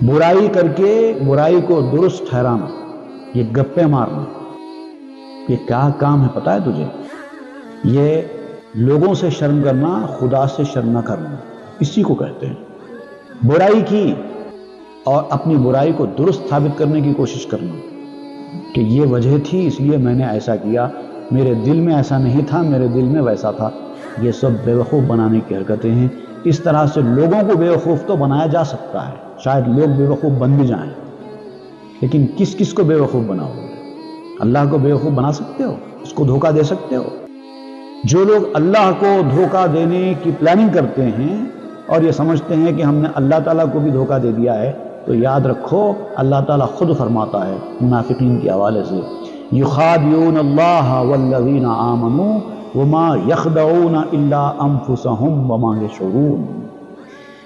برائی کر کے برائی کو درست ٹھہرانا، یہ گپے مارنا، یہ کیا کام ہے پتہ ہے تجھے؟ یہ لوگوں سے شرم کرنا، خدا سے شرم نہ کرنا، اسی کو کہتے ہیں۔ برائی کی اور اپنی برائی کو درست ثابت کرنے کی کوشش کرنا کہ یہ وجہ تھی اس لیے میں نے ایسا کیا، میرے دل میں ایسا نہیں تھا، میرے دل میں ویسا تھا۔ یہ سب بیوقوف بنانے کی حرکتیں ہیں۔ اس طرح سے لوگوں کو بیوقوف تو بنایا جا سکتا ہے، شاید لوگ بیوقوف بن بھی جائیں، لیکن کس کس کو بیوقوف بناؤ گے؟ اللہ کو بیوقوف بنا سکتے ہو؟ اس کو دھوکہ دے سکتے ہو؟ جو لوگ اللہ کو دھوکہ دینے کی پلاننگ کرتے ہیں اور یہ سمجھتے ہیں کہ ہم نے اللہ تعالیٰ کو بھی دھوکہ دے دیا ہے، تو یاد رکھو اللہ تعالیٰ خود فرماتا ہے منافقین کے حوالے سے، یخادعون اللہ والذین آمنوا وما یخدعون الا انفسهم وما یشعرون۔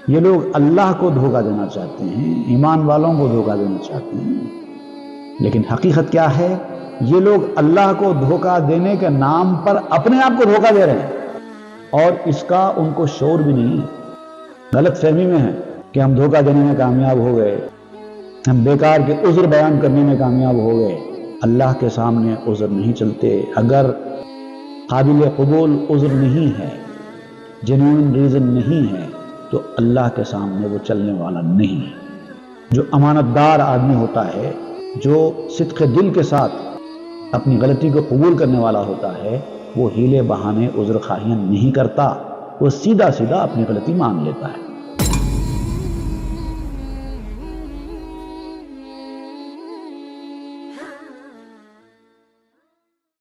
یہ لوگ اللہ کو دھوکہ دینا چاہتے ہیں، ایمان والوں کو دھوکہ دینا چاہتے ہیں، لیکن حقیقت کیا ہے؟ یہ لوگ اللہ کو دھوکہ دینے کے نام پر اپنے آپ کو دھوکہ دے رہے ہیں اور اس کا ان کو شعور بھی نہیں، غلط فہمی میں ہے کہ ہم دھوکہ دینے میں کامیاب ہو گئے، ہم بیکار کے عذر بیان کرنے میں کامیاب ہو گئے۔ اللہ کے سامنے عذر نہیں چلتے۔ اگر قابل قبول عذر نہیں ہے، جینوئن ریزن نہیں ہے، تو اللہ کے سامنے وہ چلنے والا نہیں ہے۔ جو امانت دار آدمی ہوتا ہے، جو صدق دل کے ساتھ اپنی غلطی کو قبول کرنے والا ہوتا ہے، وہ ہیلے بہانے عذر خواہیاں نہیں کرتا، وہ سیدھا سیدھا اپنی غلطی مان لیتا ہے۔